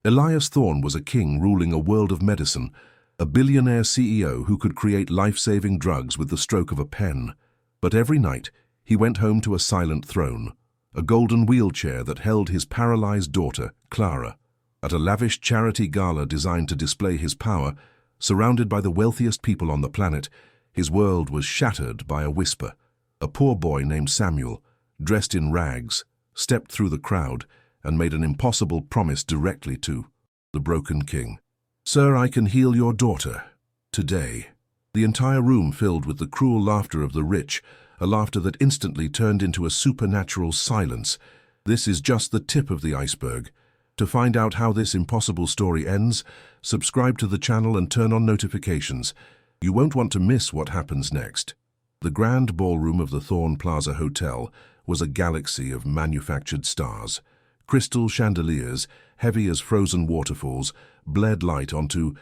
Elias Thorne was a king ruling a world of medicine, a billionaire CEO who could create life-saving drugs with the stroke of a pen. But every night, he went home to a silent throne, a golden wheelchair that held his paralyzed daughter, Clara. At a lavish charity gala designed to display his power, surrounded by the wealthiest people on the planet, his world was shattered by a whisper. A poor boy named Samuel, dressed in rags, stepped through the crowd and made an impossible promise directly to the broken king. "Sir, I can heal your daughter. Today." The entire room filled with the cruel laughter of the rich, a laughter that instantly turned into a supernatural silence. This is just the tip of the iceberg. To find out how this impossible story ends, subscribe to the channel and turn on notifications. You won't want to miss what happens next. The grand ballroom of the Thorne Plaza Hotel was a galaxy of manufactured stars. Crystal chandeliers, heavy as frozen waterfalls, bled light onto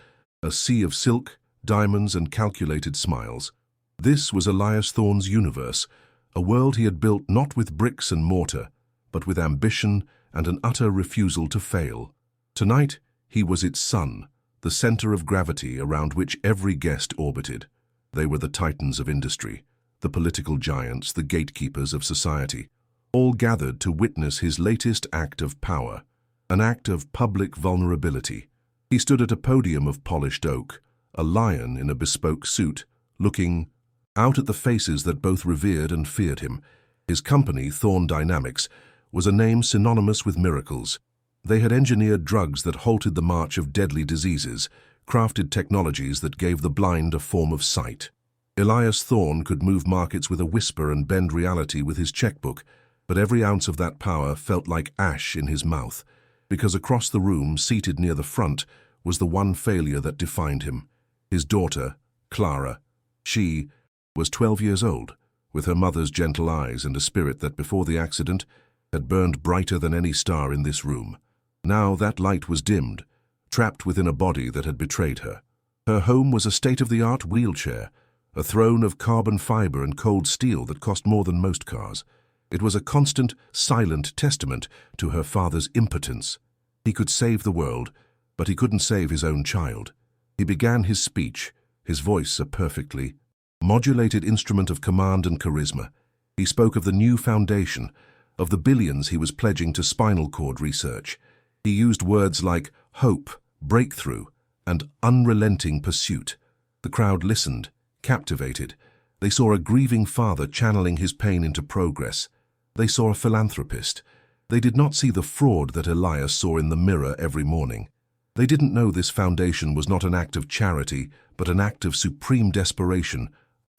a sea of silk, diamonds, and calculated smiles. This was Elias Thorne's universe, a world he had built not with bricks and mortar, but with ambition and an utter refusal to fail. Tonight, he was its sun, the center of gravity around which every guest orbited. They were the titans of industry, the political giants, the gatekeepers of society, all gathered to witness his latest act of power, an act of public vulnerability. He stood at a podium of polished oak, a lion in a bespoke suit, looking out at the faces that both revered and feared him. His company, Thorne Dynamics, was a name synonymous with miracles. They had engineered drugs that halted the march of deadly diseases, crafted technologies that gave the blind a form of sight. Elias Thorne could move markets with a whisper and bend reality with his checkbook, but every ounce of that power felt like ash in his mouth, because across the room, seated near the front, was the one failure that defined him. His daughter, Clara. She was 12 years old, with her mother's gentle eyes and a spirit that before the accident had burned brighter than any star in this room. Now that light was dimmed, trapped within a body that had betrayed her. Her home was a state-of-the-art wheelchair, a throne of carbon fiber and cold steel that cost more than most cars. It was a constant, silent testament to her father's impotence. He could save the world, but he couldn't save his own child. He began his speech, his voice a perfectly modulated instrument of command and charisma. He spoke of the new foundation, of the billions he was pledging to spinal cord research. He used words like hope, breakthrough, and unrelenting pursuit. The crowd listened, captivated. They saw a grieving father channeling his pain into progress. They saw a philanthropist. They did not see the fraud that Elias saw in the mirror every morning. They didn't know this foundation was not an act of charity, but an act of supreme desperation,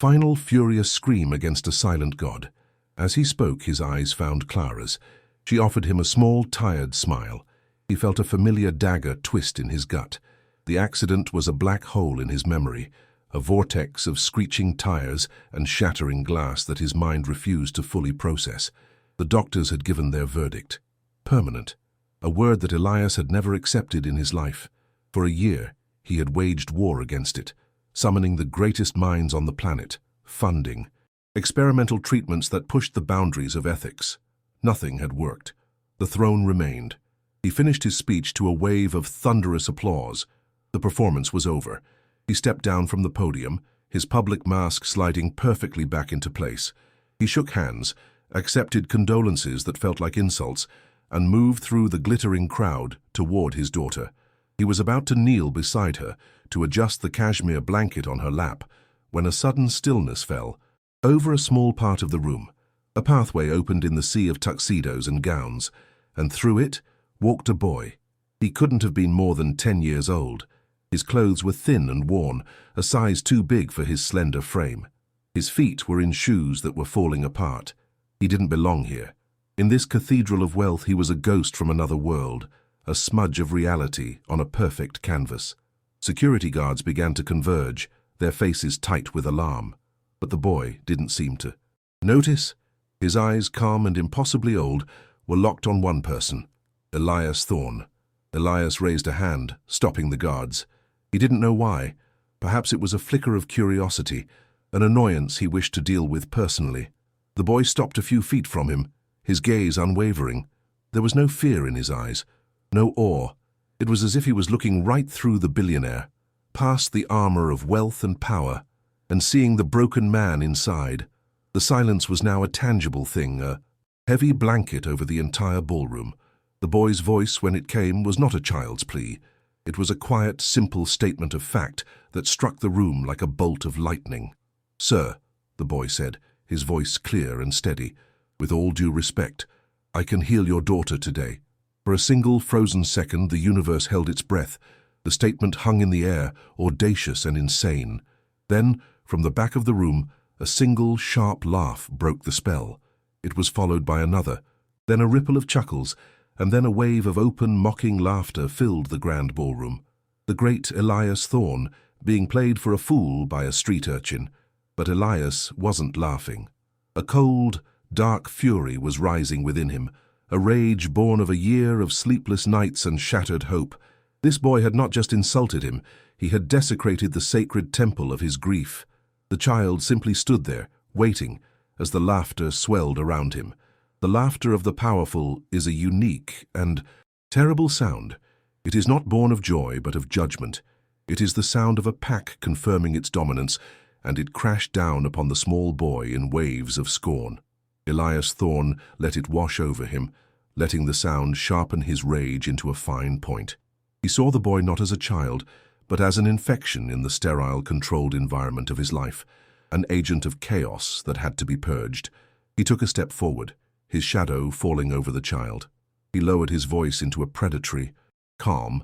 final furious scream against a silent God. As he spoke, his eyes found Clara's. She offered him a small, tired smile. He felt a familiar dagger twist in his gut. The accident was a black hole in his memory, a vortex of screeching tires and shattering glass that his mind refused to fully process. The doctors had given their verdict. Permanent. A word that Elias had never accepted in his life. For a year, he had waged war against it, summoning the greatest minds on the planet, funding, experimental treatments that pushed the boundaries of ethics. Nothing had worked. The throne remained. He finished his speech to a wave of thunderous applause. The performance was over. He stepped down from the podium, his public mask sliding perfectly back into place. He shook hands, accepted condolences that felt like insults, and moved through the glittering crowd toward his daughter. He was about to kneel beside her, to adjust the cashmere blanket on her lap, when a sudden stillness fell over a small part of the room. A pathway opened in the sea of tuxedos and gowns, and through it walked a boy. He couldn't have been more than 10 years old. His clothes were thin and worn, a size too big for his slender frame. His feet were in shoes that were falling apart. He didn't belong here. In this cathedral of wealth, he was a ghost from another world, a smudge of reality on a perfect canvas. Security guards began to converge, their faces tight with alarm. But the boy didn't seem to notice. His eyes, calm and impossibly old, were locked on one person, Elias Thorne. Elias raised a hand, stopping the guards. He didn't know why. Perhaps it was a flicker of curiosity, an annoyance he wished to deal with personally. The boy stopped a few feet from him, his gaze unwavering. There was no fear in his eyes, no awe. It was as if he was looking right through the billionaire, past the armor of wealth and power, and seeing the broken man inside. The silence was now a tangible thing, a heavy blanket over the entire ballroom. The boy's voice, when it came, was not a child's plea. It was a quiet, simple statement of fact that struck the room like a bolt of lightning. "Sir," the boy said, his voice clear and steady, "with all due respect, I can heal your daughter today." For a single frozen second, the universe held its breath. The statement hung in the air, audacious and insane. Then, from the back of the room, a single sharp laugh broke the spell. It was followed by another, then a ripple of chuckles, and then a wave of open, mocking laughter filled the grand ballroom. The great Elias Thorne, being played for a fool by a street urchin. But Elias wasn't laughing. A cold, dark fury was rising within him, a rage born of a year of sleepless nights and shattered hope. This boy had not just insulted him, he had desecrated the sacred temple of his grief. The child simply stood there, waiting, as the laughter swelled around him. The laughter of the powerful is a unique and terrible sound. It is not born of joy, but of judgment. It is the sound of a pack confirming its dominance, and it crashed down upon the small boy in waves of scorn. Elias Thorne let it wash over him, letting the sound sharpen his rage into a fine point. He saw the boy not as a child, but as an infection in the sterile, controlled environment of his life, an agent of chaos that had to be purged. He took a step forward, his shadow falling over the child. He lowered his voice into a predatory, calm,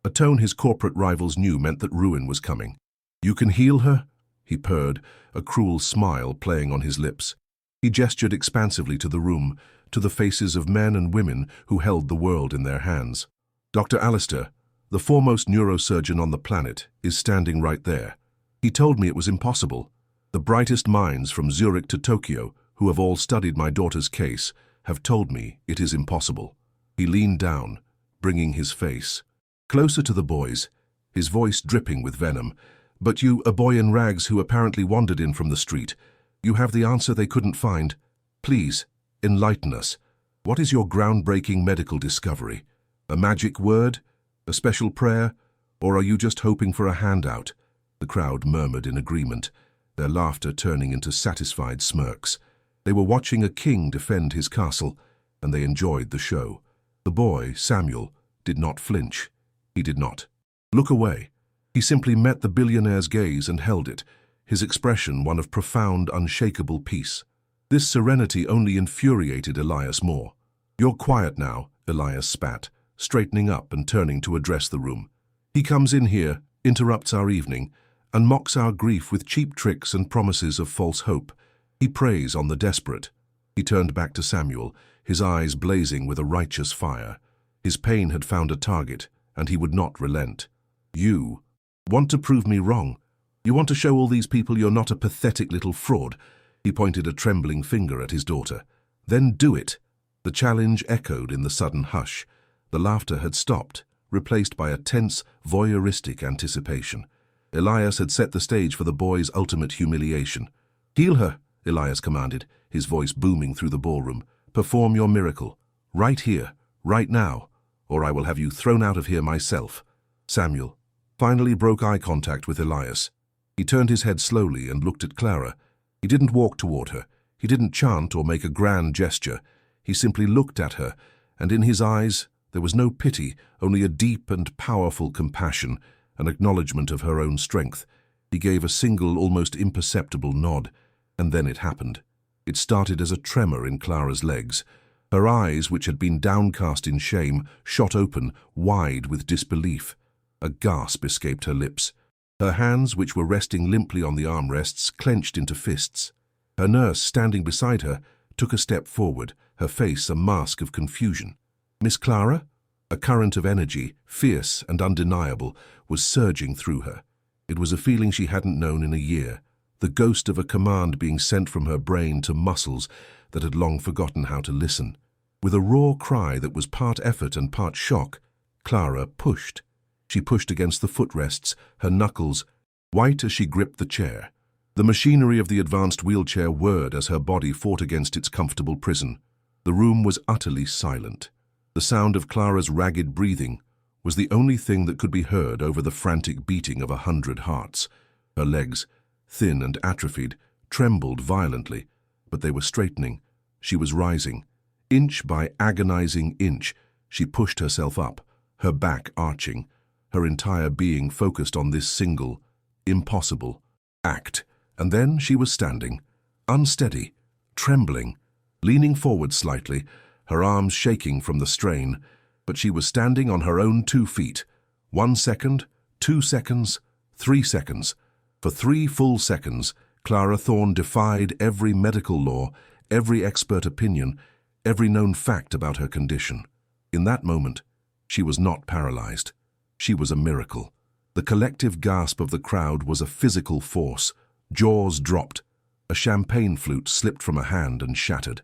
a tone his corporate rivals knew meant that ruin was coming. "You can heal her?" he purred, a cruel smile playing on his lips. He gestured expansively to the room, to the faces of men and women who held the world in their hands. "Dr. Alistair, the foremost neurosurgeon on the planet, is standing right there. He told me it was impossible. The brightest minds from Zurich to Tokyo, who have all studied my daughter's case, have told me it is impossible." He leaned down, bringing his face closer to the boy's, his voice dripping with venom. "But you, a boy in rags who apparently wandered in from the street, you have the answer they couldn't find. Please, enlighten us. What is your groundbreaking medical discovery? A magic word? A special prayer? Or are you just hoping for a handout?" The crowd murmured in agreement, their laughter turning into satisfied smirks. They were watching a king defend his castle, and they enjoyed the show. The boy, Samuel, did not flinch. He did not look away. He simply met the billionaire's gaze and held it, his expression one of profound, unshakable peace. This serenity only infuriated Elias more. "You're quiet now," Elias spat, straightening up and turning to address the room. "He comes in here, interrupts our evening, and mocks our grief with cheap tricks and promises of false hope. He preys on the desperate." He turned back to Samuel, his eyes blazing with a righteous fire. His pain had found a target, and he would not relent. "You want to prove me wrong? You want to show all these people you're not a pathetic little fraud?" He pointed a trembling finger at his daughter. "Then do it." The challenge echoed in the sudden hush. The laughter had stopped, replaced by a tense, voyeuristic anticipation. Elias had set the stage for the boy's ultimate humiliation. "Heal her," Elias commanded, his voice booming through the ballroom. "Perform your miracle. Right here, right now, or I will have you thrown out of here myself." Samuel finally broke eye contact with Elias. He turned his head slowly and looked at Clara. He didn't walk toward her. He didn't chant or make a grand gesture. He simply looked at her, and in his eyes there was no pity, only a deep and powerful compassion, an acknowledgement of her own strength. He gave a single, almost imperceptible nod, and then it happened. It started as a tremor in Clara's legs. Her eyes, which had been downcast in shame, shot open, wide with disbelief. A gasp escaped her lips. Her hands, which were resting limply on the armrests, clenched into fists. Her nurse, standing beside her, took a step forward, her face a mask of confusion. "Miss Clara?" A current of energy, fierce and undeniable, was surging through her. It was a feeling she hadn't known in a year, the ghost of a command being sent from her brain to muscles that had long forgotten how to listen. With a raw cry that was part effort and part shock, Clara pushed. She pushed against the footrests, her knuckles white as she gripped the chair. The machinery of the advanced wheelchair whirred as her body fought against its comfortable prison. The room was utterly silent. The sound of Clara's ragged breathing was the only thing that could be heard over the frantic beating of 100 hearts. Her legs, thin and atrophied, trembled violently, but they were straightening. She was rising. Inch by agonizing inch, she pushed herself up, her back arching, her entire being focused on this single, impossible act. And then she was standing, unsteady, trembling, leaning forward slightly, her arms shaking from the strain, but she was standing on her own 2 feet. 1 second, 2 seconds, 3 seconds. For 3 full seconds, Clara Thorne defied every medical law, every expert opinion, every known fact about her condition. In that moment, she was not paralyzed. She was a miracle. The collective gasp of the crowd was a physical force. Jaws dropped. A champagne flute slipped from a hand and shattered.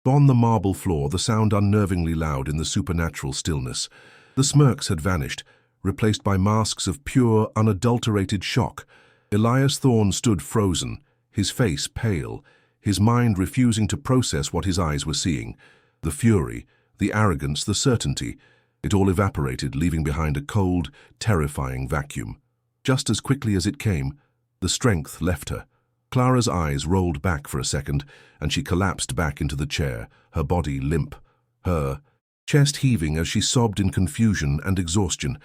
On the marble floor, the sound unnervingly loud in the supernatural stillness. The smirks had vanished, replaced by masks of pure, unadulterated shock. Elias Thorne stood frozen, his face pale, his mind refusing to process what his eyes were seeing. The fury, the arrogance, the certainty, it all evaporated, leaving behind a cold, terrifying vacuum. Just as quickly as it came, the strength left her. Clara's eyes rolled back for a second, and she collapsed back into the chair, her body limp, her chest heaving as she sobbed in confusion and exhaustion.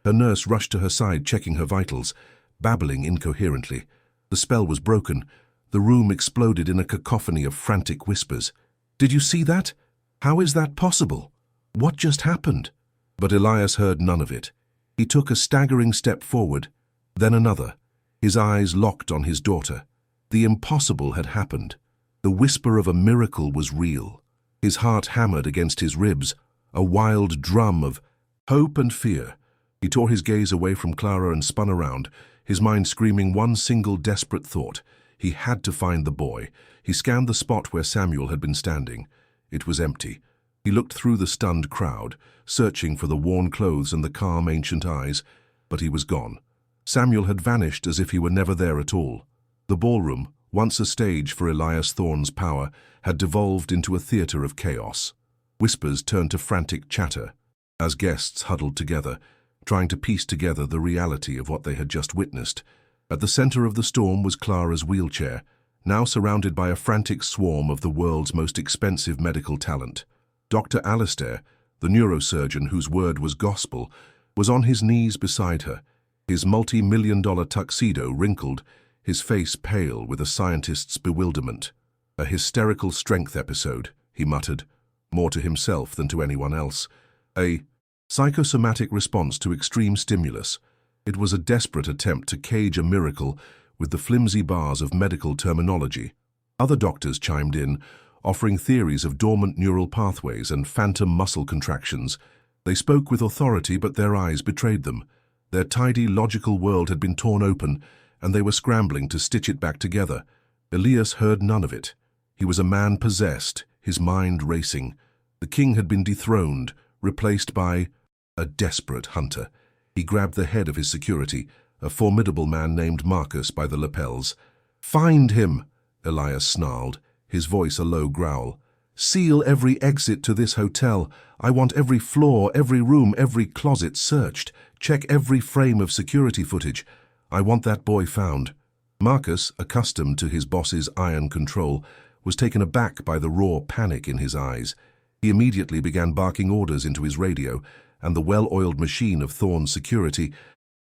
Her nurse rushed to her side, checking her vitals, babbling incoherently. The spell was broken. The room exploded in a cacophony of frantic whispers. "Did you see that? How is that possible? What just happened?" But Elias heard none of it. He took a staggering step forward, then another, his eyes locked on his daughter. The impossible had happened. The whisper of a miracle was real. His heart hammered against his ribs, a wild drum of hope and fear. He tore his gaze away from Clara and spun around, his mind screaming one single desperate thought. He had to find the boy. He scanned the spot where Samuel had been standing. It was empty. He looked through the stunned crowd, searching for the worn clothes and the calm, ancient eyes, but he was gone. Samuel had vanished as if he were never there at all. The ballroom, once a stage for Elias Thorne's power, had devolved into a theater of chaos. Whispers turned to frantic chatter as guests huddled together, trying to piece together the reality of what they had just witnessed. At the center of the storm was Clara's wheelchair, now surrounded by a frantic swarm of the world's most expensive medical talent. Dr. Alistair, the neurosurgeon whose word was gospel, was on his knees beside her, his multi-million-dollar tuxedo wrinkled, his face pale with a scientist's bewilderment. "A hysterical strength episode," he muttered, more to himself than to anyone else. "A psychosomatic response to extreme stimulus." It was a desperate attempt to cage a miracle with the flimsy bars of medical terminology. Other doctors chimed in, offering theories of dormant neural pathways and phantom muscle contractions. They spoke with authority, but their eyes betrayed them. Their tidy, logical world had been torn open, and they were scrambling to stitch it back together. Elias heard none of it. He was a man possessed, his mind racing. The king had been dethroned, replaced by a desperate hunter. He grabbed the head of his security, a formidable man named Marcus, by the lapels. "Find him," Elias snarled, his voice a low growl. "Seal every exit to this hotel. I want every floor, every room, every closet searched. Check every frame of security footage. I want that boy found." Marcus, accustomed to his boss's iron control, was taken aback by the raw panic in his eyes. He immediately began barking orders into his radio, and the well-oiled machine of Thorne's security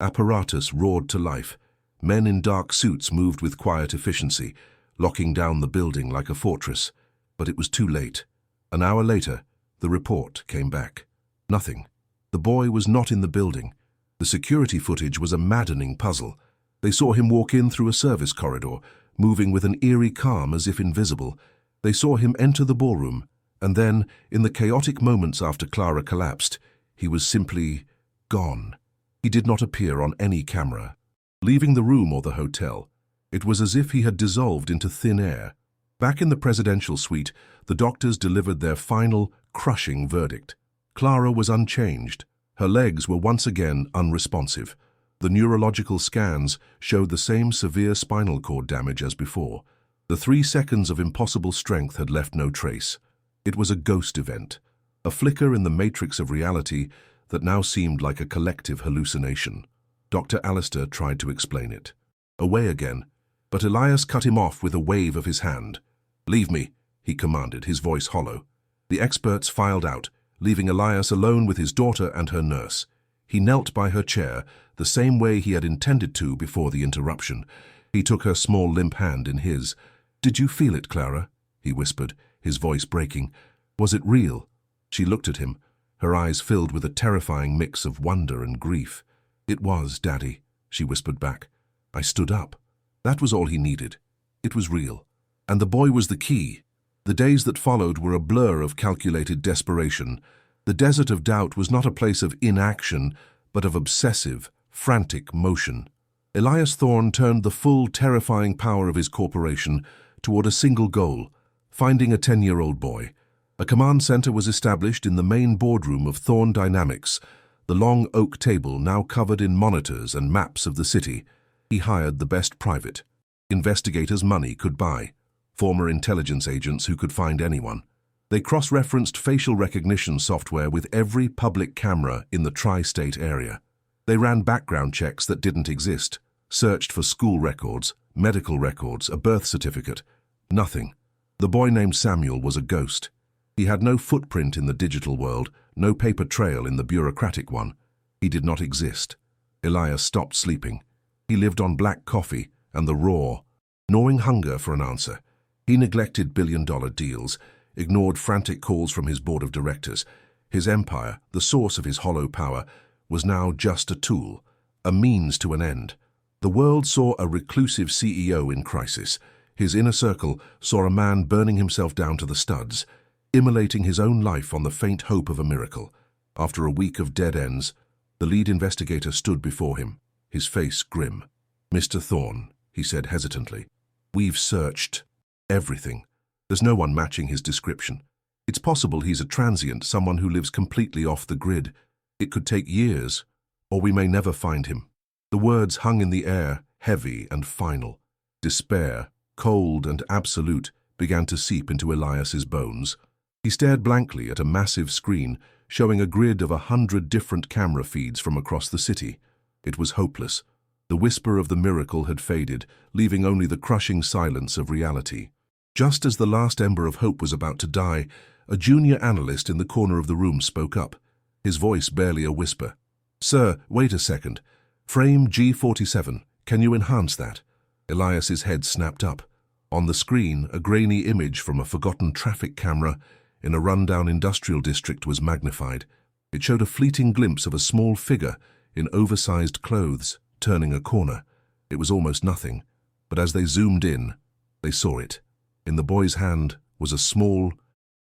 apparatus roared to life. Men in dark suits moved with quiet efficiency, locking down the building like a fortress. But it was too late. An hour later, the report came back. Nothing. The boy was not in the building. The security footage was a maddening puzzle. They saw him walk in through a service corridor, moving with an eerie calm as if invisible. They saw him enter the ballroom, and then, in the chaotic moments after Clara collapsed, he was simply gone. He did not appear on any camera. Leaving the room or the hotel, it was as if he had dissolved into thin air. Back in the presidential suite, the doctors delivered their final, crushing verdict. Clara was unchanged. Her legs were once again unresponsive. The neurological scans showed the same severe spinal cord damage as before. The 3 seconds of impossible strength had left no trace. It was a ghost event. A flicker in the matrix of reality, that now seemed like a collective hallucination. Dr. Alistair tried to explain it. Away again, but Elias cut him off with a wave of his hand. "Leave me," he commanded, his voice hollow. The experts filed out, leaving Elias alone with his daughter and her nurse. He knelt by her chair, the same way he had intended to before the interruption. He took her small limp hand in his. "Did you feel it, Clara?" he whispered, his voice breaking. "Was it real?" She looked at him, her eyes filled with a terrifying mix of wonder and grief. "It was, Daddy," she whispered back. "I stood up. That was all he needed. It was real. And the boy was the key." The days that followed were a blur of calculated desperation. The desert of doubt was not a place of inaction, but of obsessive, frantic motion. Elias Thorne turned the full, terrifying power of his corporation toward a single goal: finding a 10-year-old boy. A command center was established in the main boardroom of Thorne Dynamics, the long oak table now covered in monitors and maps of the city. He hired the best private investigators money could buy, former intelligence agents who could find anyone. They cross-referenced facial recognition software with every public camera in the tri-state area. They ran background checks that didn't exist, searched for school records, medical records, a birth certificate. Nothing. The boy named Samuel was a ghost. He had no footprint in the digital world, no paper trail in the bureaucratic one. He did not exist. Elias stopped sleeping. He lived on black coffee and the raw, gnawing hunger for an answer. He neglected billion-dollar deals, ignored frantic calls from his board of directors. His empire, the source of his hollow power, was now just a tool, a means to an end. The world saw a reclusive CEO in crisis. His inner circle saw a man burning himself down to the studs, immolating his own life on the faint hope of a miracle. After a week of dead ends, the lead investigator stood before him, his face grim. "Mr. Thorne," he said hesitantly, "we've searched everything. There's no one matching his description. It's possible he's a transient, someone who lives completely off the grid. It could take years, or we may never find him." The words hung in the air, heavy and final. Despair, cold and absolute, began to seep into Elias's bones. He stared blankly at a massive screen, showing a grid of 100 different camera feeds from across the city. It was hopeless. The whisper of the miracle had faded, leaving only the crushing silence of reality. Just as the last ember of hope was about to die, a junior analyst in the corner of the room spoke up, his voice barely a whisper. "Sir, wait a second. Frame G47, can you enhance that?" Elias's head snapped up. On the screen, a grainy image from a forgotten traffic camera in a rundown industrial district was magnified. It showed a fleeting glimpse of a small figure in oversized clothes turning a corner. It was almost nothing, but as they zoomed in, they saw it. In the boy's hand was a small,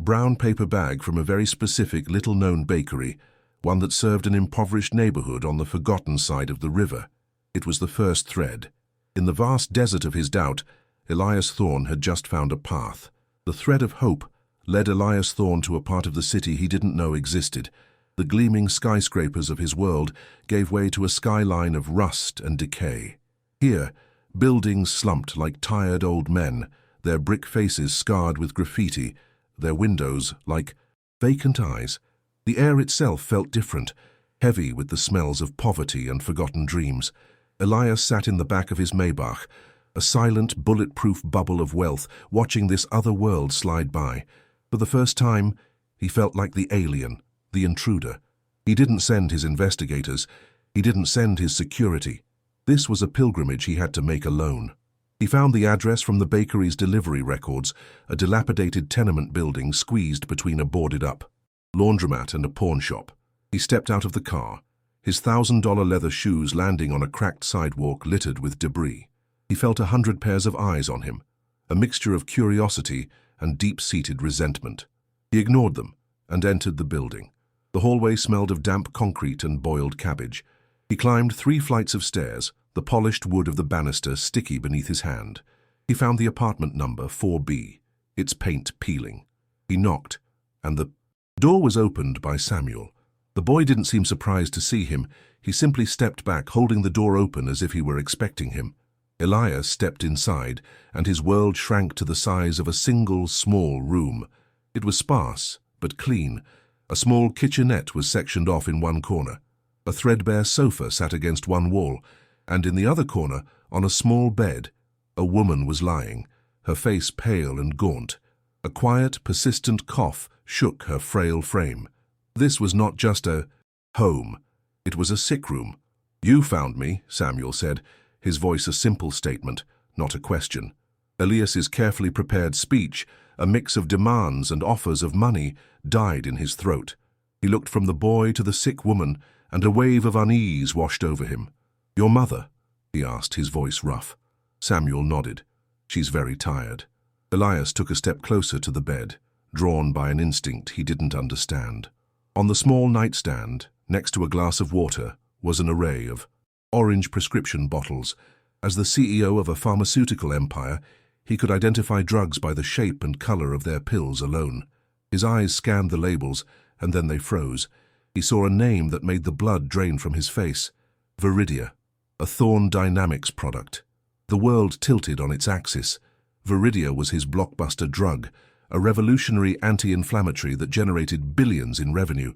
brown paper bag from a very specific, little-known bakery, one that served an impoverished neighborhood on the forgotten side of the river. It was the first thread. In the vast desert of his doubt, Elias Thorne had just found a path. The thread of hope led Elias Thorne to a part of the city he didn't know existed. The gleaming skyscrapers of his world gave way to a skyline of rust and decay. Here, buildings slumped like tired old men, their brick faces scarred with graffiti, their windows like vacant eyes. The air itself felt different, heavy with the smells of poverty and forgotten dreams. Elias sat in the back of his Maybach, a silent, bulletproof bubble of wealth, watching this other world slide by. For the first time, he felt like the alien, the intruder. He didn't send his investigators. He didn't send his security. This was a pilgrimage he had to make alone. He found the address from the bakery's delivery records, a dilapidated tenement building squeezed between a boarded-up laundromat and a pawn shop. He stepped out of the car, his $1,000 leather shoes landing on a cracked sidewalk littered with debris. He felt 100 pairs of eyes on him, a mixture of curiosity and deep-seated resentment. He ignored them and entered the building. The hallway smelled of damp concrete and boiled cabbage. He climbed 3 flights of stairs, the polished wood of the banister sticky beneath his hand. He found the apartment number 4B, its paint peeling. He knocked, and the door was opened by Samuel. The boy didn't seem surprised to see him. He simply stepped back, holding the door open as if he were expecting him. Elias stepped inside, and his world shrank to the size of a single small room. It was sparse, but clean. A small kitchenette was sectioned off in one corner. A threadbare sofa sat against one wall, and in the other corner, on a small bed, a woman was lying, her face pale and gaunt. A quiet, persistent cough shook her frail frame. This was not just a home. It was a sick room. "You found me," Samuel said, his voice a simple statement, not a question. Elias's carefully prepared speech, a mix of demands and offers of money, died in his throat. He looked from the boy to the sick woman, and a wave of unease washed over him. "Your mother?" he asked, his voice rough. Samuel nodded. "She's very tired." Elias took a step closer to the bed, drawn by an instinct he didn't understand. On the small nightstand, next to a glass of water, was an array of orange prescription bottles. As the CEO of a pharmaceutical empire, he could identify drugs by the shape and color of their pills alone. His eyes scanned the labels, and then they froze. He saw a name that made the blood drain from his face. Viridia, a Thorne Dynamics product. The world tilted on its axis. Viridia was his blockbuster drug, a revolutionary anti-inflammatory that generated billions in revenue.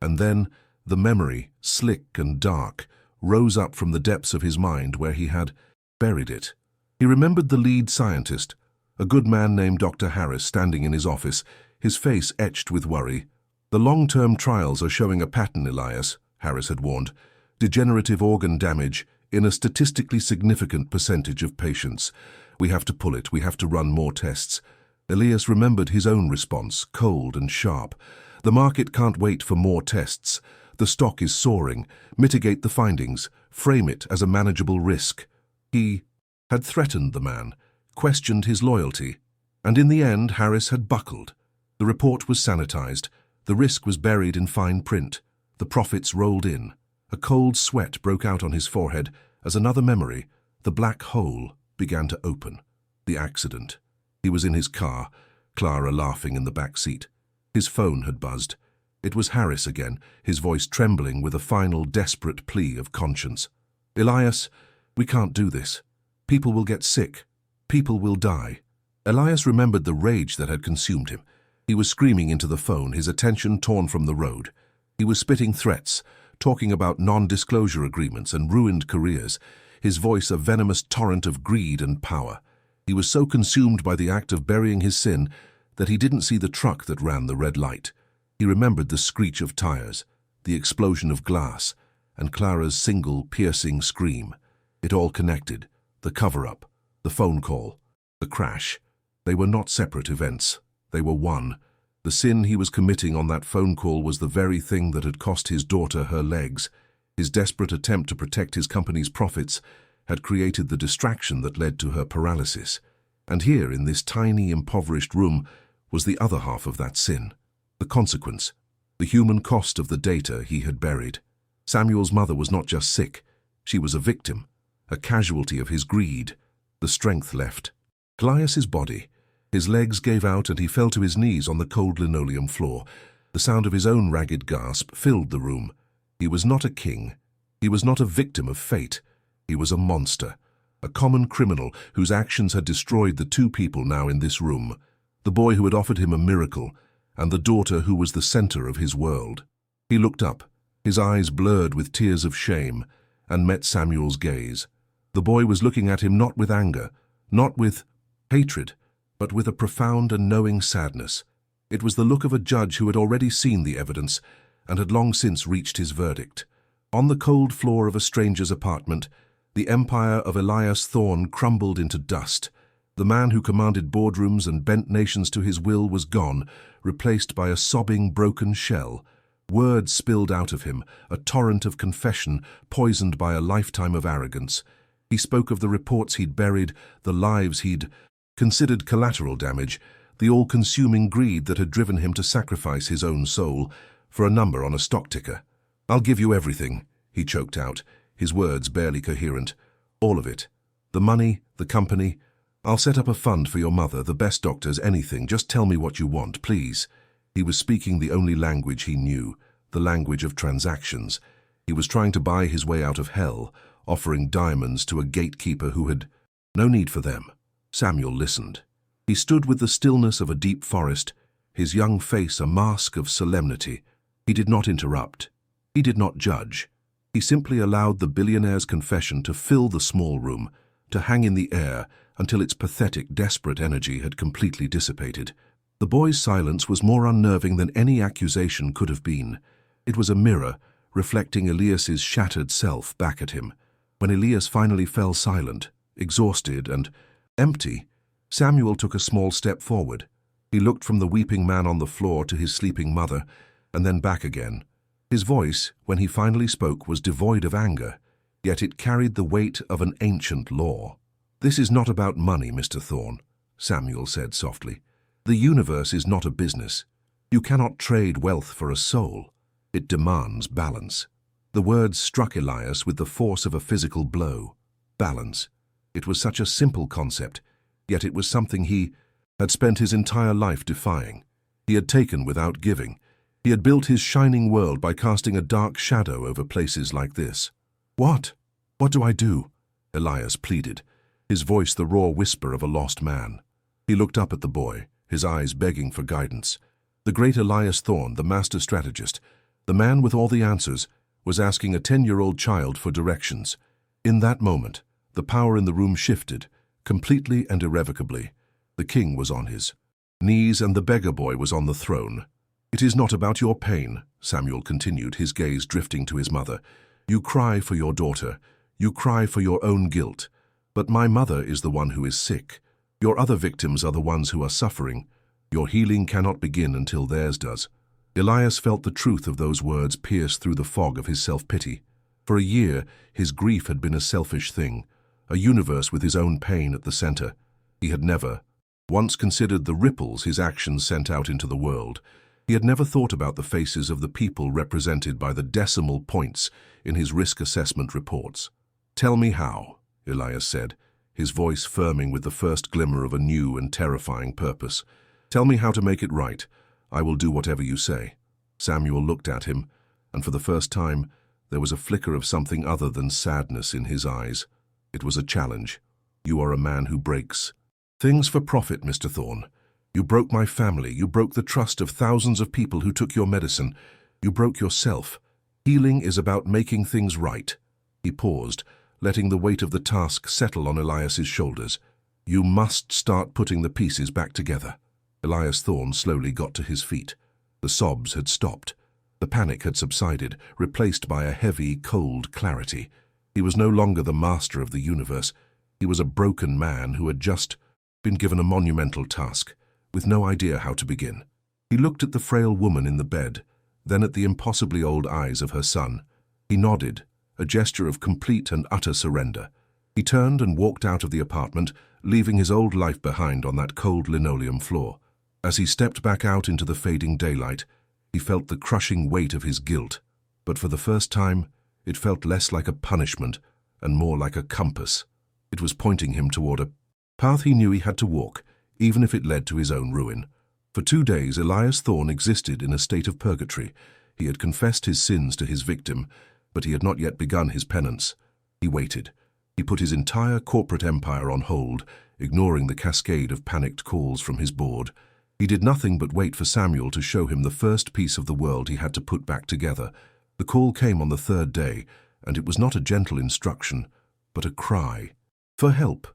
And then, the memory, slick and dark, rose up from the depths of his mind where he had buried it. He remembered the lead scientist, a good man named Dr. Harris, standing in his office, his face etched with worry. "The long-term trials are showing a pattern, Elias," Harris had warned. "Degenerative organ damage in a statistically significant percentage of patients. We have to pull it. We have to run more tests." Elias remembered his own response, cold and sharp. "The market can't wait for more tests. The stock is soaring. Mitigate the findings. Frame it as a manageable risk." He had threatened the man, questioned his loyalty, and in the end Harris had buckled. The report was sanitized. The risk was buried in fine print. The profits rolled in. A cold sweat broke out on his forehead as another memory, the black hole, began to open. The accident. He was in his car, Clara laughing in the back seat. His phone had buzzed. It was Harris again, his voice trembling with a final desperate plea of conscience. "Elias, we can't do this. People will get sick. People will die." Elias remembered the rage that had consumed him. He was screaming into the phone, his attention torn from the road. He was spitting threats, talking about non-disclosure agreements and ruined careers, his voice a venomous torrent of greed and power. He was so consumed by the act of burying his sin that he didn't see the truck that ran the red light. He remembered the screech of tires, the explosion of glass, and Clara's single, piercing scream. It all connected. The cover-up, the phone call, the crash. They were not separate events. They were one. The sin he was committing on that phone call was the very thing that had cost his daughter her legs. His desperate attempt to protect his company's profits had created the distraction that led to her paralysis. And here, in this tiny, impoverished room, was the other half of that sin. The consequence, the human cost of the data he had buried. Samuel's mother was not just sick. She was a victim, a casualty of his greed. The strength left. Elias's body. His legs gave out and he fell to his knees on the cold linoleum floor. The sound of his own ragged gasp filled the room. He was not a king. He was not a victim of fate. He was a monster, a common criminal whose actions had destroyed the two people now in this room, the boy who had offered him a miracle, and the daughter who was the center of his world. He looked up, his eyes blurred with tears of shame, and met Samuel's gaze. The boy was looking at him not with anger, not with hatred, but with a profound and knowing sadness. It was the look of a judge who had already seen the evidence and had long since reached his verdict. On the cold floor of a stranger's apartment, the empire of Elias Thorne crumbled into dust. The man who commanded boardrooms and bent nations to his will was gone, replaced by a sobbing, broken shell. Words spilled out of him, a torrent of confession poisoned by a lifetime of arrogance. He spoke of the reports he'd buried, the lives he'd considered collateral damage, the all-consuming greed that had driven him to sacrifice his own soul for a number on a stock ticker. "I'll give you everything," he choked out, his words barely coherent. "All of it. The money, the company. I'll set up a fund for your mother, the best doctors, anything. Just tell me what you want, please." He was speaking the only language he knew, the language of transactions. He was trying to buy his way out of hell, offering diamonds to a gatekeeper who had no need for them. Samuel listened. He stood with the stillness of a deep forest, his young face a mask of solemnity. He did not interrupt. He did not judge. He simply allowed the billionaire's confession to fill the small room, to hang in the air until its pathetic, desperate energy had completely dissipated. The boy's silence was more unnerving than any accusation could have been. It was a mirror, reflecting Elias's shattered self back at him. When Elias finally fell silent, exhausted and empty, Samuel took a small step forward. He looked from the weeping man on the floor to his sleeping mother, and then back again. His voice, when he finally spoke, was devoid of anger, yet it carried the weight of an ancient law. "This is not about money, Mr. Thorne," Samuel said softly. "The universe is not a business. You cannot trade wealth for a soul. It demands balance." The words struck Elias with the force of a physical blow. Balance. It was such a simple concept, yet it was something he had spent his entire life defying. He had taken without giving. He had built his shining world by casting a dark shadow over places like this. "What? What do I do?" Elias pleaded, his voice the raw whisper of a lost man. He looked up at the boy, his eyes begging for guidance. The great Elias Thorne, the master strategist, the man with all the answers, was asking a 10-year-old child for directions. In that moment, the power in the room shifted, completely and irrevocably. The king was on his knees and the beggar boy was on the throne. "It is not about your pain," Samuel continued, his gaze drifting to his mother. "You cry for your daughter. You cry for your own guilt. But my mother is the one who is sick. Your other victims are the ones who are suffering. Your healing cannot begin until theirs does." Elias felt the truth of those words pierce through the fog of his self-pity. For a year, his grief had been a selfish thing, a universe with his own pain at the center. He had never once considered the ripples his actions sent out into the world. He had never thought about the faces of the people represented by the decimal points in his risk assessment reports. "Tell me how," Elias said, his voice firming with the first glimmer of a new and terrifying purpose. "Tell me how to make it right. I will do whatever you say." Samuel looked at him, and for the first time, there was a flicker of something other than sadness in his eyes. It was a challenge. "You are a man who breaks things for profit, Mr. Thorne. You broke my family. You broke the trust of thousands of people who took your medicine. You broke yourself. Healing is about making things right." He paused, letting the weight of the task settle on Elias's shoulders. "You must start putting the pieces back together." Elias Thorne slowly got to his feet. The sobs had stopped. The panic had subsided, replaced by a heavy, cold clarity. He was no longer the master of the universe. He was a broken man who had just been given a monumental task, with no idea how to begin. He looked at the frail woman in the bed, then at the impossibly old eyes of her son. He nodded, a gesture of complete and utter surrender. He turned and walked out of the apartment, leaving his old life behind on that cold linoleum floor. As he stepped back out into the fading daylight, he felt the crushing weight of his guilt, but for the first time, it felt less like a punishment and more like a compass. It was pointing him toward a path he knew he had to walk, even if it led to his own ruin. For 2 days, Elias Thorne existed in a state of purgatory. He had confessed his sins to his victim, but he had not yet begun his penance. He waited. He put his entire corporate empire on hold, ignoring the cascade of panicked calls from his board. He did nothing but wait for Samuel to show him the first piece of the world he had to put back together. The call came on the 3rd day, and it was not a gentle instruction, but a cry for help.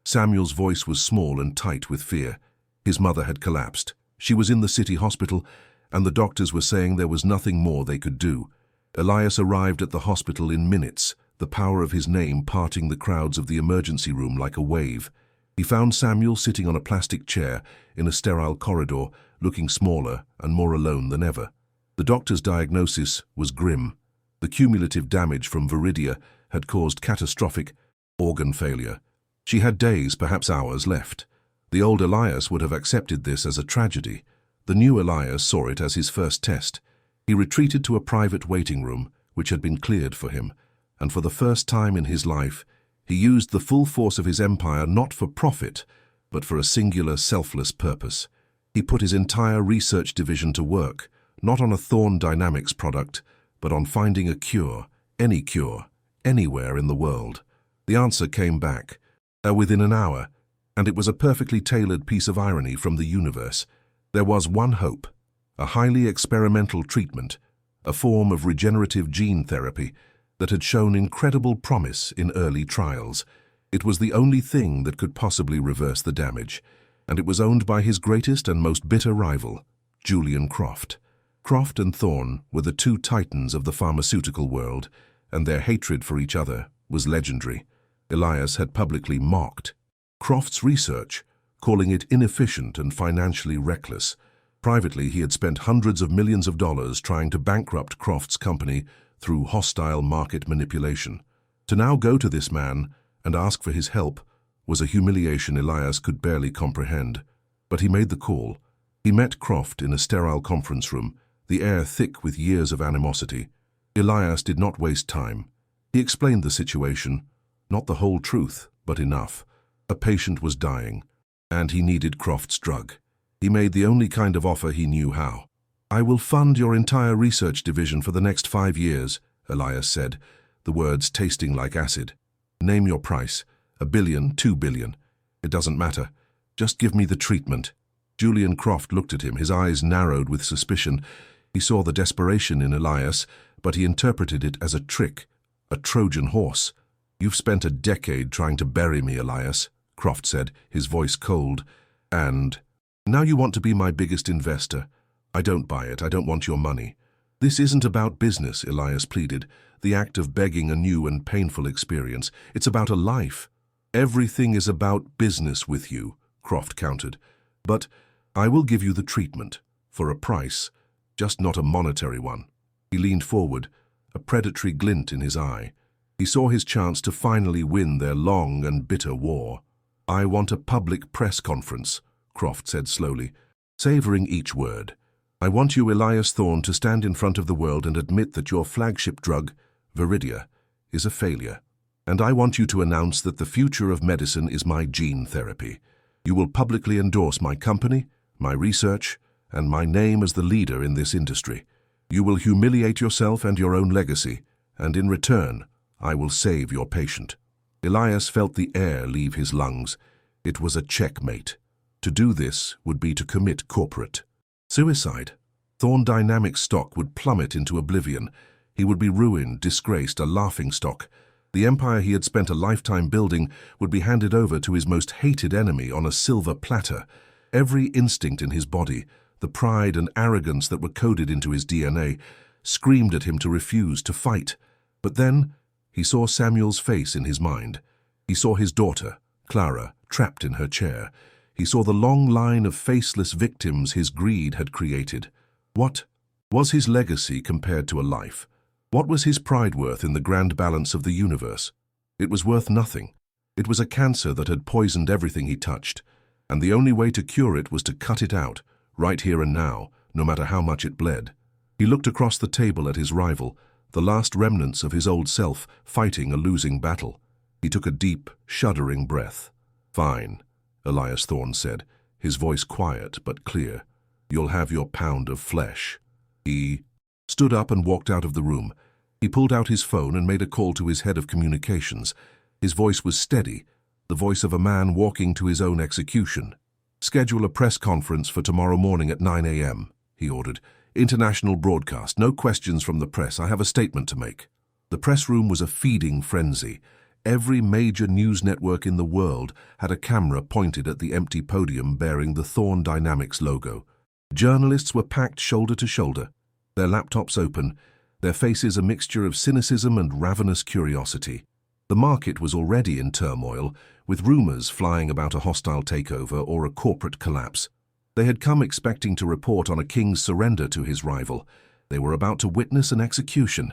Samuel's voice was small and tight with fear. His mother had collapsed. She was in the city hospital, and the doctors were saying there was nothing more they could do. Elias arrived at the hospital in minutes, the power of his name parting the crowds of the emergency room like a wave. He found Samuel sitting on a plastic chair in a sterile corridor, looking smaller and more alone than ever. The doctor's diagnosis was grim. The cumulative damage from viridia had caused catastrophic organ failure. She had days, perhaps hours, left. The old Elias would have accepted this as a tragedy. The new Elias saw it as his first test. He retreated to a private waiting room, which had been cleared for him, and for the first time in his life, he used the full force of his empire not for profit, but for a singular, selfless purpose. He put his entire research division to work, not on a Thorne Dynamics product, but on finding a cure, anywhere in the world. The answer came back, within an hour, and it was a perfectly tailored piece of irony from the universe. There was one hope, a highly experimental treatment, a form of regenerative gene therapy that had shown incredible promise in early trials. It was the only thing that could possibly reverse the damage, and it was owned by his greatest and most bitter rival, Julian Croft. Croft and Thorne were the two titans of the pharmaceutical world, and their hatred for each other was legendary. Elias had publicly mocked Croft's research, calling it inefficient and financially reckless. Privately, he had spent hundreds of millions of dollars trying to bankrupt Croft's company through hostile market manipulation. To now go to this man and ask for his help was a humiliation Elias could barely comprehend. But he made the call. He met Croft in a sterile conference room, the air thick with years of animosity. Elias did not waste time. He explained the situation, not the whole truth, but enough. A patient was dying, and he needed Croft's drug. He made the only kind of offer he knew how. "I will fund your entire research division for the next 5 years," Elias said, the words tasting like acid. "Name your price. $1 billion, $2 billion. It doesn't matter. Just give me the treatment." Julian Croft looked at him, his eyes narrowed with suspicion. He saw the desperation in Elias, but he interpreted it as a trick, a Trojan horse. "You've spent a decade trying to bury me, Elias," Croft said, his voice cold. "And now you want to be my biggest investor. I don't buy it. I don't want your money." "This isn't about business," Elias pleaded, the act of begging a new and painful experience. "It's about a life." "Everything is about business with you," Croft countered. "But I will give you the treatment, for a price, just not a monetary one." He leaned forward, a predatory glint in his eye. He saw his chance to finally win their long and bitter war. "I want a public press conference," Croft said slowly, savoring each word. "I want you, Elias Thorne, to stand in front of the world and admit that your flagship drug, Viridia, is a failure. And I want you to announce that the future of medicine is my gene therapy. You will publicly endorse my company, my research, and my name as the leader in this industry. You will humiliate yourself and your own legacy, and in return, I will save your patient." Elias felt the air leave his lungs. It was a checkmate. To do this would be to commit corporate suicide. Thorne Dynamics stock would plummet into oblivion. He would be ruined, disgraced, a laughingstock. The empire he had spent a lifetime building would be handed over to his most hated enemy on a silver platter. Every instinct in his body, the pride and arrogance that were coded into his DNA, screamed at him to refuse, to fight. But then he saw Samuel's face in his mind. He saw his daughter, Clara, trapped in her chair. He saw the long line of faceless victims his greed had created. What was his legacy compared to a life? What was his pride worth in the grand balance of the universe? It was worth nothing. It was a cancer that had poisoned everything he touched, and the only way to cure it was to cut it out, right here and now, no matter how much it bled. He looked across the table at his rival, the last remnants of his old self fighting a losing battle. He took a deep, shuddering breath. "Fine," Elias Thorne said, his voice quiet but clear. "You'll have your pound of flesh." He stood up and walked out of the room. He pulled out his phone and made a call to his head of communications. His voice was steady, the voice of a man walking to his own execution. "Schedule a press conference for tomorrow morning at 9 a.m., he ordered. "International broadcast, no questions from the press. I have a statement to make." The press room was a feeding frenzy. Every major news network in the world had a camera pointed at the empty podium bearing the Thorne Dynamics logo. Journalists were packed shoulder to shoulder, their laptops open, their faces a mixture of cynicism and ravenous curiosity. The market was already in turmoil, with rumors flying about a hostile takeover or a corporate collapse. They had come expecting to report on a king's surrender to his rival. They were about to witness an execution.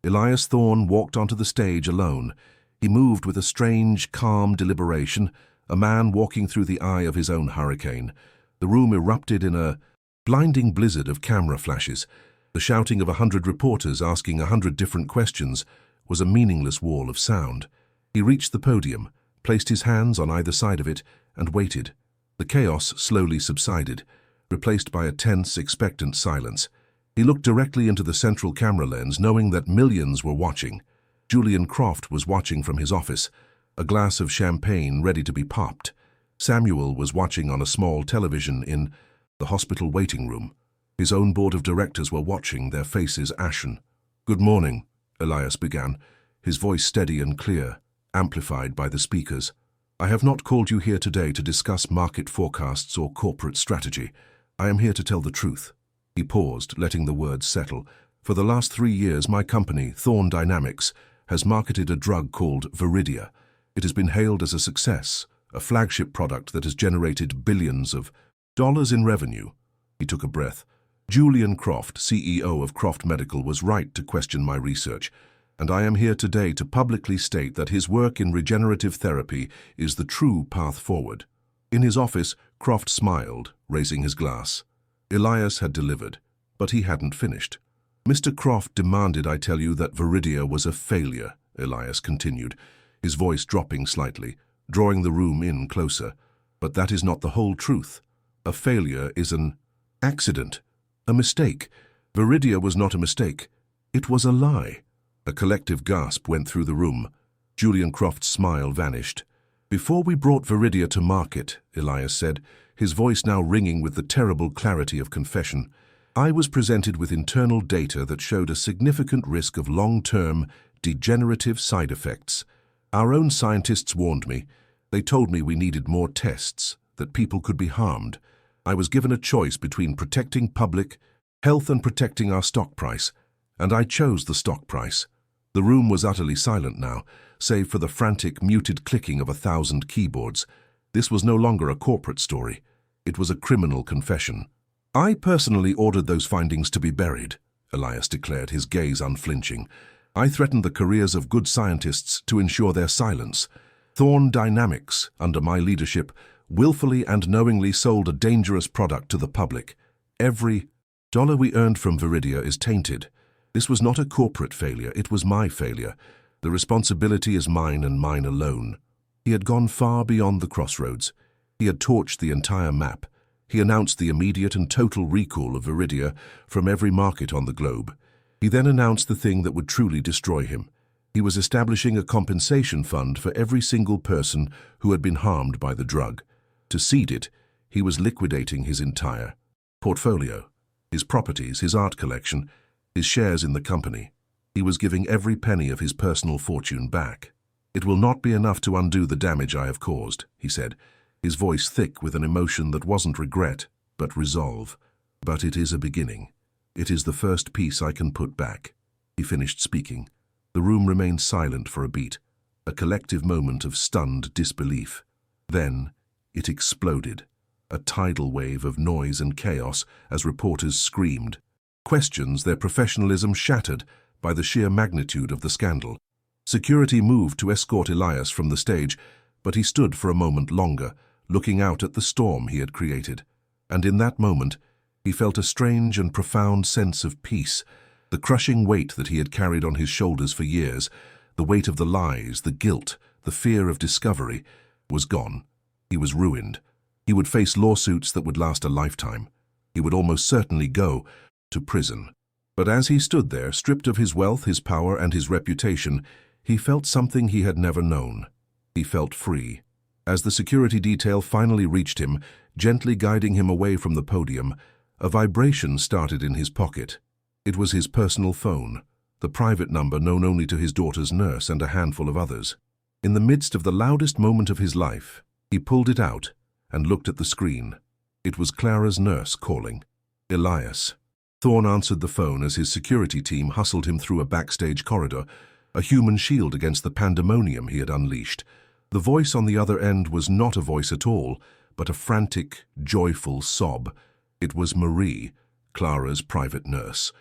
Elias Thorne walked onto the stage alone. He moved with a strange, calm deliberation, a man walking through the eye of his own hurricane. The room erupted in a blinding blizzard of camera flashes. The shouting of 100 reporters asking 100 different questions was a meaningless wall of sound. He reached the podium, placed his hands on either side of it, and waited. The chaos slowly subsided, replaced by a tense, expectant silence. He looked directly into the central camera lens, knowing that millions were watching. Julian Croft was watching from his office, a glass of champagne ready to be popped. Samuel was watching on a small television in the hospital waiting room. His own board of directors were watching, their faces ashen. "Good morning," Elias began, his voice steady and clear, amplified by the speakers. "I have not called you here today to discuss market forecasts or corporate strategy. I am here to tell the truth." He paused, letting the words settle. "For the last 3 years, my company, Thorn Dynamics, has marketed a drug called Viridia. It has been hailed as a success, a flagship product that has generated billions of dollars in revenue." He took a breath. "Julian Croft, CEO of Croft Medical, was right to question my research, and I am here today to publicly state that his work in regenerative therapy is the true path forward." In his office, Croft smiled, raising his glass. Elias had delivered, but he hadn't finished. "Mr. Croft demanded I tell you that Viridia was a failure," Elias continued, his voice dropping slightly, drawing the room in closer. "But that is not the whole truth. A failure is an accident, a mistake. Viridia was not a mistake. It was a lie." A collective gasp went through the room. Julian Croft's smile vanished. "Before we brought Viridia to market," Elias said, his voice now ringing with the terrible clarity of confession, "I was presented with internal data that showed a significant risk of long-term, degenerative side effects. Our own scientists warned me. They told me we needed more tests, that people could be harmed. I was given a choice between protecting public health and protecting our stock price, and I chose the stock price." The room was utterly silent now, save for the frantic, muted clicking of 1,000 keyboards. This was no longer a corporate story. It was a criminal confession. "I personally ordered those findings to be buried," Elias declared, his gaze unflinching. "I threatened the careers of good scientists to ensure their silence. Thorn Dynamics, under my leadership, willfully and knowingly sold a dangerous product to the public. Every dollar we earned from Viridia is tainted. This was not a corporate failure, it was my failure. The responsibility is mine and mine alone." He had gone far beyond the crossroads. He had torched the entire map. He announced the immediate and total recall of Viridia from every market on the globe. He then announced the thing that would truly destroy him. He was establishing a compensation fund for every single person who had been harmed by the drug. To seed it, he was liquidating his entire portfolio, his properties, his art collection, his shares in the company. He was giving every penny of his personal fortune back. "It will not be enough to undo the damage I have caused," he said, his voice thick with an emotion that wasn't regret, but resolve. "But it is a beginning. It is the first piece I can put back." He finished speaking. The room remained silent for a beat, a collective moment of stunned disbelief. Then it exploded, a tidal wave of noise and chaos as reporters screamed. Questions, their professionalism shattered by the sheer magnitude of the scandal. Security moved to escort Elias from the stage, but he stood for a moment longer, looking out at the storm he had created. And in that moment, he felt a strange and profound sense of peace. The crushing weight that he had carried on his shoulders for years, the weight of the lies, the guilt, the fear of discovery, was gone. He was ruined. He would face lawsuits that would last a lifetime. He would almost certainly go to prison. But as he stood there, stripped of his wealth, his power, and his reputation, he felt something he had never known. He felt free. As the security detail finally reached him, gently guiding him away from the podium, a vibration started in his pocket. It was his personal phone, the private number known only to his daughter's nurse and a handful of others. In the midst of the loudest moment of his life, he pulled it out and looked at the screen. It was Clara's nurse calling. "Elias." Thorn answered the phone as his security team hustled him through a backstage corridor, a human shield against the pandemonium he had unleashed. The voice on the other end was not a voice at all, but a frantic, joyful sob. It was Marie, Clara's private nurse.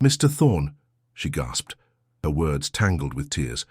"Mr. Thorn," she gasped, her words tangled with tears.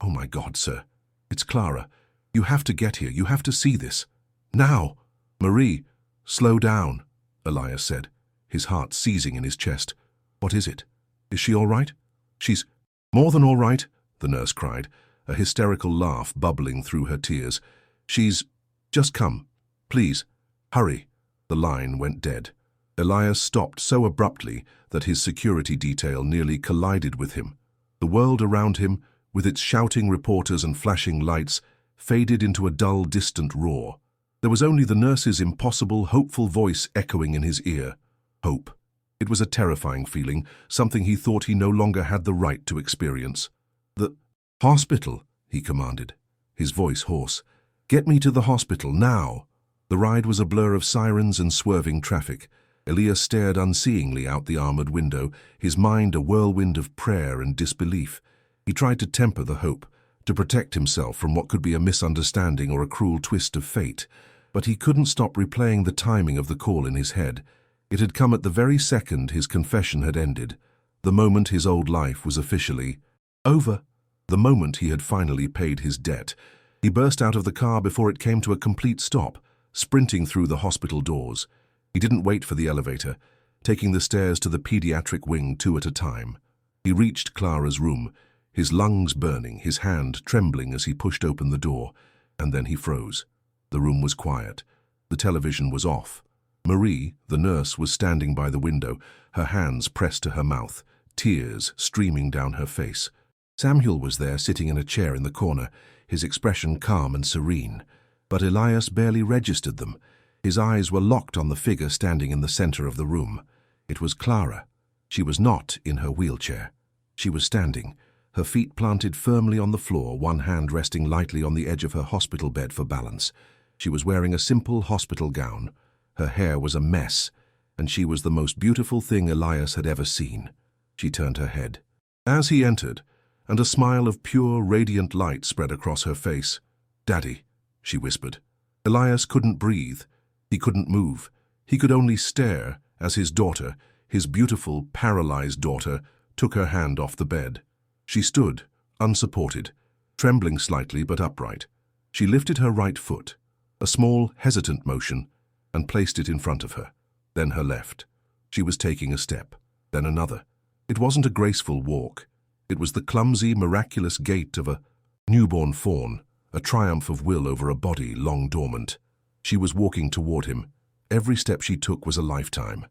"Oh my God, sir. It's Clara. You have to get here. You have to see this. Now." "Marie, slow down," Elias said, his heart seizing in his chest. "What is it? Is she all right?" "She's more than all right," the nurse cried, a hysterical laugh bubbling through her tears. "She's just come. Please, hurry." The line went dead. Elias stopped so abruptly that his security detail nearly collided with him. The world around him, with its shouting reporters and flashing lights, faded into a dull, distant roar. There was only the nurse's impossible, hopeful voice echoing in his ear. Hope. It was a terrifying feeling, something he thought he no longer had the right to experience. "The hospital," he commanded, his voice hoarse. "Get me to the hospital, now!" The ride was a blur of sirens and swerving traffic. Elias stared unseeingly out the armored window, his mind a whirlwind of prayer and disbelief. He tried to temper the hope, to protect himself from what could be a misunderstanding or a cruel twist of fate, but he couldn't stop replaying the timing of the call in his head. It had come at the very second his confession had ended, the moment his old life was officially over, the moment he had finally paid his debt. He burst out of the car before it came to a complete stop, sprinting through the hospital doors. He didn't wait for the elevator, taking the stairs to the pediatric wing 2 at a time. He reached Clara's room, his lungs burning, his hand trembling as he pushed open the door, and then he froze. The room was quiet. The television was off. Marie, the nurse, was standing by the window, her hands pressed to her mouth, tears streaming down her face. Samuel was there, sitting in a chair in the corner, his expression calm and serene. But Elias barely registered them. His eyes were locked on the figure standing in the center of the room. It was Clara. She was not in her wheelchair. She was standing, her feet planted firmly on the floor, one hand resting lightly on the edge of her hospital bed for balance. She was wearing a simple hospital gown. Her hair was a mess, and she was the most beautiful thing Elias had ever seen. She turned her head as he entered, and a smile of pure, radiant light spread across her face. "Daddy," she whispered. Elias couldn't breathe. He couldn't move. He could only stare as his daughter, his beautiful, paralyzed daughter, took her hand off the bed. She stood, unsupported, trembling slightly but upright. She lifted her right foot, a small, hesitant motion, and placed it in front of her, then her left. She was taking a step, then another. It wasn't a graceful walk. It was the clumsy, miraculous gait of a newborn fawn, a triumph of will over a body long dormant. She was walking toward him. Every step she took was a lifetime.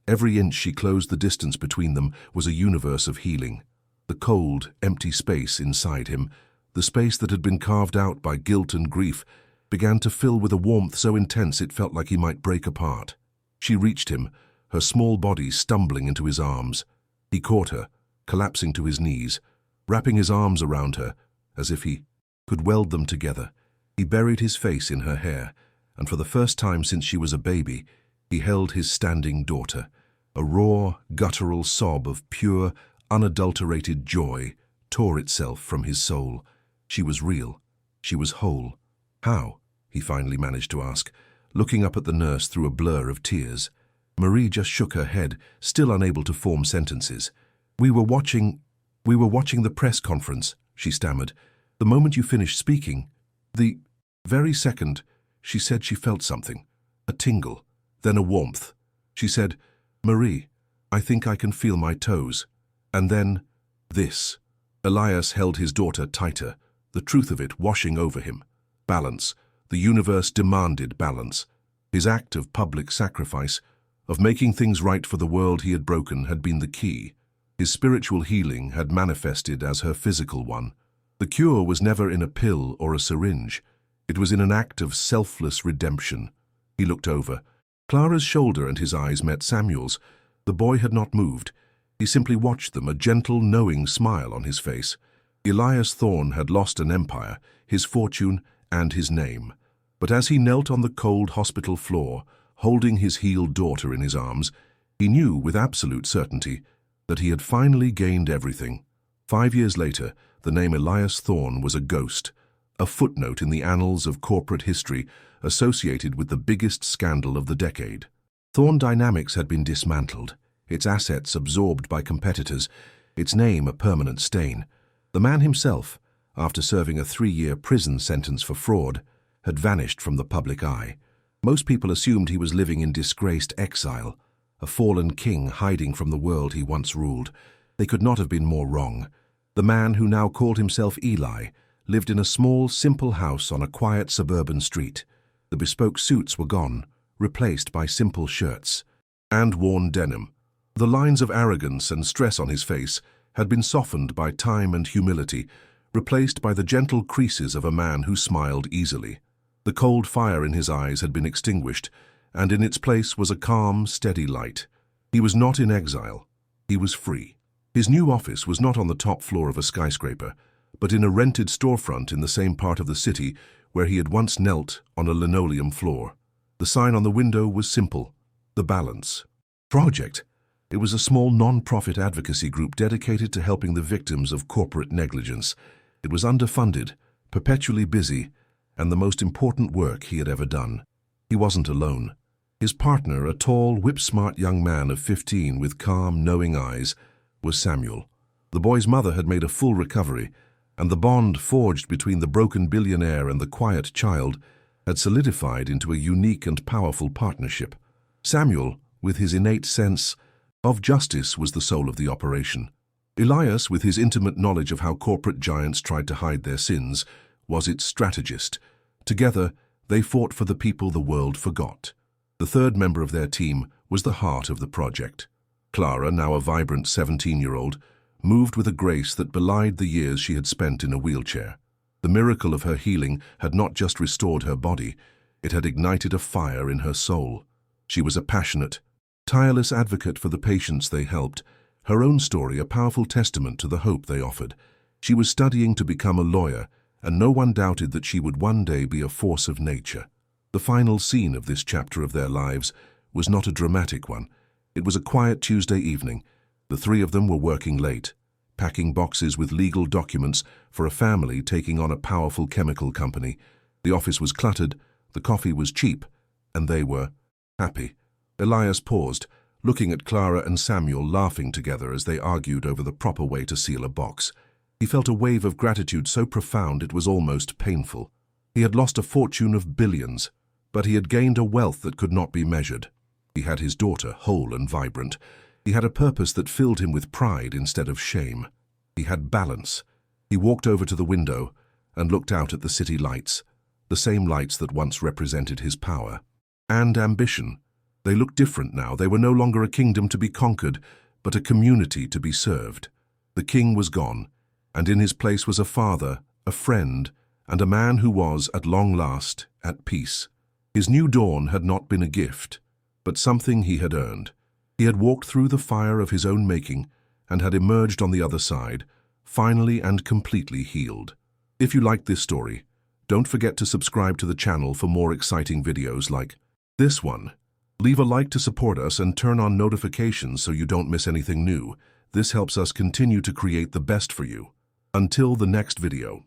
Every inch she closed the distance between them was a universe of healing. The cold, empty space inside him, the space that had been carved out by guilt and grief, began to fill with a warmth so intense it felt like he might break apart. She reached him, her small body stumbling into his arms. He caught her, collapsing to his knees, wrapping his arms around her, as if he could weld them together. He buried his face in her hair, and for the first time since she was a baby, he held his standing daughter. A raw, guttural sob of pure, unadulterated joy tore itself from his soul. She was real. She was whole. "How?" he finally managed to ask, looking up at the nurse through a blur of tears. Marie just shook her head, still unable to form sentences. We were watching the press conference," she stammered. "The moment you finished speaking, the very second, she said she felt something, a tingle, then a warmth. She said, 'Marie, I think I can feel my toes.' And then, this." Elias held his daughter tighter, the truth of it washing over him. Balance. The universe demanded balance. His act of public sacrifice, of making things right for the world he had broken, had been the key. His spiritual healing had manifested as her physical one. The cure was never in a pill or a syringe. It was in an act of selfless redemption. He looked over. Clara's shoulder and his eyes met Samuel's. The boy had not moved. He simply watched them, a gentle, knowing smile on his face. Elias Thorne had lost an empire, his fortune, and his name. But as he knelt on the cold hospital floor, holding his healed daughter in his arms, he knew with absolute certainty that he had finally gained everything. 5 years later, the name Elias Thorne was a ghost, a footnote in the annals of corporate history associated with the biggest scandal of the decade. Thorne Dynamics had been dismantled, its assets absorbed by competitors, its name a permanent stain. The man himself, after serving a 3-year prison sentence for fraud, had vanished from the public eye. Most people assumed he was living in disgraced exile, a fallen king hiding from the world he once ruled. They could not have been more wrong. The man who now called himself Eli lived in a small, simple house on a quiet suburban street. The bespoke suits were gone, replaced by simple shirts and worn denim. The lines of arrogance and stress on his face had been softened by time and humility, replaced by the gentle creases of a man who smiled easily. The cold fire in his eyes had been extinguished, and in its place was a calm, steady light. He was not in exile. He was free. His new office was not on the top floor of a skyscraper, but in a rented storefront in the same part of the city where he had once knelt on a linoleum floor. The sign on the window was simple: The Balance Project. It was a small non-profit advocacy group dedicated to helping the victims of corporate negligence. It was underfunded, perpetually busy, and the most important work he had ever done. He wasn't alone. His partner, a tall, whip-smart young man of 15 with calm, knowing eyes, was Samuel. The boy's mother had made a full recovery, and the bond forged between the broken billionaire and the quiet child had solidified into a unique and powerful partnership. Samuel, with his innate sense of justice, was the soul of the operation. Elias, with his intimate knowledge of how corporate giants tried to hide their sins, was its strategist. Together, they fought for the people the world forgot. The third member of their team was the heart of the project. Clara, now a vibrant 17-year-old, moved with a grace that belied the years she had spent in a wheelchair. The miracle of her healing had not just restored her body, it had ignited a fire in her soul. She was a passionate, tireless advocate for the patients they helped, her own story a powerful testament to the hope they offered. She was studying to become a lawyer, and no one doubted that she would one day be a force of nature. The final scene of this chapter of their lives was not a dramatic one. It was a quiet Tuesday evening. The three of them were working late, packing boxes with legal documents for a family taking on a powerful chemical company. The office was cluttered, the coffee was cheap, and they were happy. Elias paused, looking at Clara and Samuel laughing together as they argued over the proper way to seal a box. He felt a wave of gratitude so profound it was almost painful. He had lost a fortune of billions, but he had gained a wealth that could not be measured. He had his daughter, whole and vibrant. He had a purpose that filled him with pride instead of shame. He had balance. He walked over to the window and looked out at the city lights, the same lights that once represented his power and ambition. They looked different now. They were no longer a kingdom to be conquered, but a community to be served. The king was gone, and in his place was a father, a friend, and a man who was, at long last, at peace. His new dawn had not been a gift, but something he had earned. He had walked through the fire of his own making and had emerged on the other side, finally and completely healed. If you liked this story, don't forget to subscribe to the channel for more exciting videos like this one. Leave a like to support us and turn on notifications so you don't miss anything new. This helps us continue to create the best for you. Until the next video.